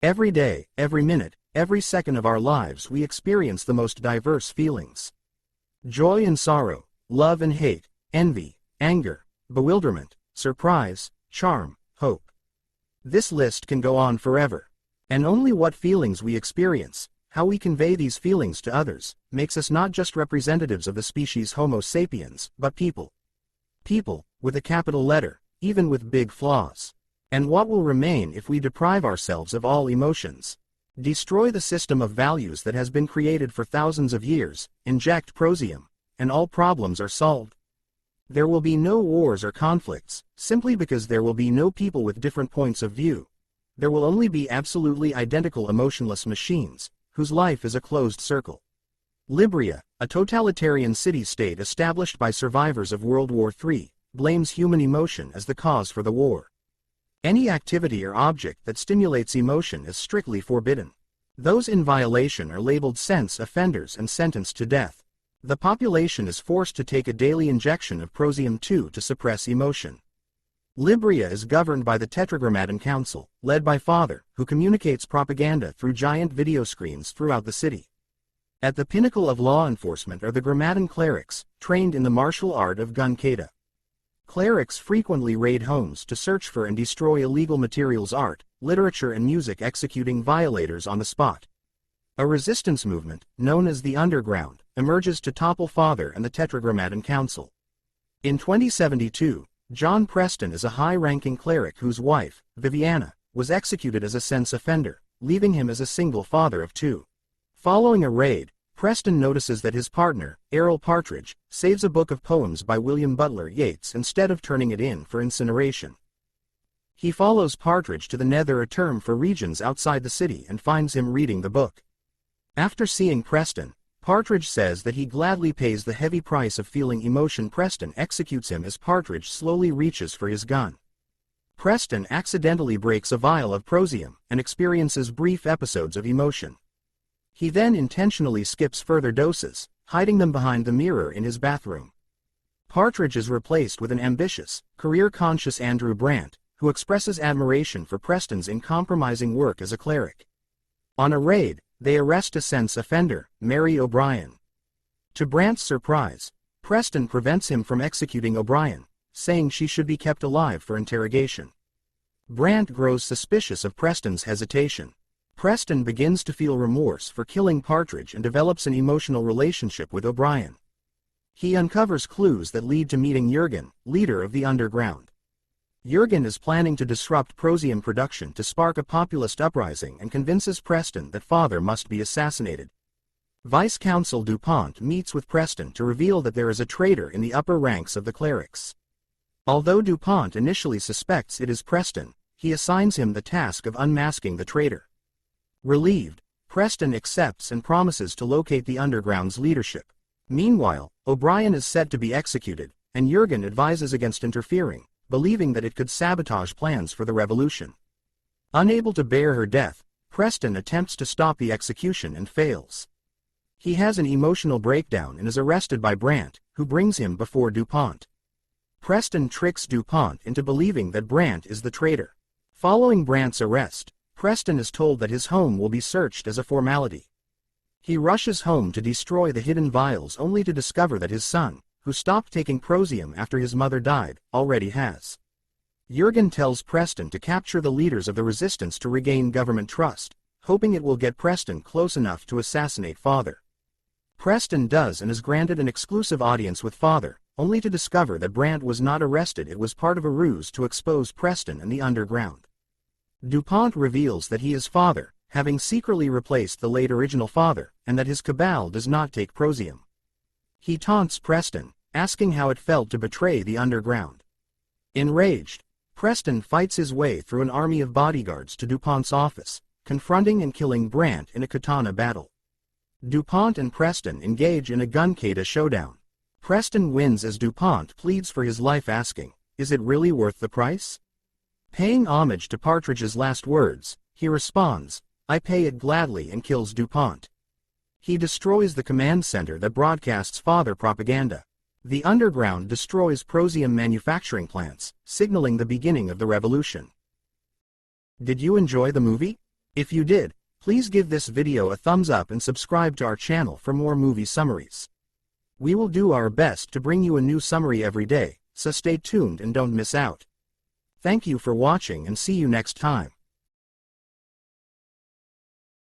Every day, every minute, every second of our lives we experience the most diverse feelings. Joy and sorrow, love and hate, envy, anger, bewilderment, surprise, charm, hope. This list can go on forever. And only what feelings we experience, how we convey these feelings to others, makes us not just representatives of the species Homo sapiens, but people. People, with a capital letter, even with big flaws. And what will remain if we deprive ourselves of all emotions? Destroy the system of values that has been created for thousands of years, inject Prozium, and all problems are solved. There will be no wars or conflicts, simply because there will be no people with different points of view. There will only be absolutely identical emotionless machines, whose life is a closed circle. Libria, a totalitarian city-state established by survivors of World War III, blames human emotion as the cause for the war. Any activity or object that stimulates emotion is strictly forbidden. Those in violation are labeled sense offenders and sentenced to death. The population is forced to take a daily injection of Prozium 2 to suppress emotion. Libria is governed by the Tetragrammaton Council, led by Father, who communicates propaganda through giant video screens throughout the city. At the pinnacle of law enforcement are the Grammaton clerics, trained in the martial art of gun kata. Clerics frequently raid homes to search for and destroy illegal materials, art, literature and music, executing violators on the spot. A resistance movement, known as the Underground, emerges to topple Father and the Tetragrammaton Council. In 2072, John Preston is a high-ranking cleric whose wife, Viviana, was executed as a sense offender, leaving him as a single father of two. Following a raid, Preston notices that his partner, Errol Partridge, saves a book of poems by William Butler Yeats instead of turning it in for incineration. He follows Partridge to the Nether, a term for regions outside the city, and finds him reading the book. After seeing Preston, Partridge says that he gladly pays the heavy price of feeling emotion. Preston executes him as Partridge slowly reaches for his gun. Preston accidentally breaks a vial of Prozium and experiences brief episodes of emotion. He then intentionally skips further doses, hiding them behind the mirror in his bathroom. Partridge is replaced with an ambitious, career-conscious Andrew Brandt, who expresses admiration for Preston's uncompromising work as a cleric. On a raid, they arrest a sense offender, Mary O'Brien. To Brandt's surprise, Preston prevents him from executing O'Brien, saying she should be kept alive for interrogation. Brandt grows suspicious of Preston's hesitation. Preston begins to feel remorse for killing Partridge and develops an emotional relationship with O'Brien. He uncovers clues that lead to meeting Jurgen, leader of the Underground. Jurgen is planning to disrupt Prozium production to spark a populist uprising and convinces Preston that Father must be assassinated. Vice Consul DuPont meets with Preston to reveal that there is a traitor in the upper ranks of the clerics. Although DuPont initially suspects it is Preston, he assigns him the task of unmasking the traitor. Relieved, Preston accepts and promises to locate the Underground's leadership. Meanwhile, O'Brien is set to be executed, and Jurgen advises against interfering, believing that it could sabotage plans for the revolution. Unable to bear her death, Preston attempts to stop the execution and fails. He has an emotional breakdown and is arrested by Brandt, who brings him before DuPont. Preston tricks DuPont into believing that Brandt is the traitor. Following Brandt's arrest, Preston is told that his home will be searched as a formality. He rushes home to destroy the hidden vials, only to discover that his son, who stopped taking Prozium after his mother died, already has. Jurgen tells Preston to capture the leaders of the resistance to regain government trust, hoping it will get Preston close enough to assassinate Father. Preston does and is granted an exclusive audience with Father, only to discover that Brandt was not arrested. It was part of a ruse to expose Preston and the Underground. DuPont reveals that he is Father, having secretly replaced the late original Father, and that his cabal does not take Prozium. He taunts Preston, asking how it felt to betray the Underground. Enraged, Preston fights his way through an army of bodyguards to DuPont's office, confronting and killing Brandt in a katana battle. DuPont and Preston engage in a gun kata showdown. Preston wins as DuPont pleads for his life, asking, "Is it really worth the price?" Paying homage to Partridge's last words, he responds, "I pay it gladly," and kills DuPont. He destroys the command center that broadcasts Father propaganda. The Underground destroys Prozium manufacturing plants, signaling the beginning of the revolution. Did you enjoy the movie? If you did, please give this video a thumbs up and subscribe to our channel for more movie summaries. We will do our best to bring you a new summary every day, so stay tuned and don't miss out. Thank you for watching and see you next time.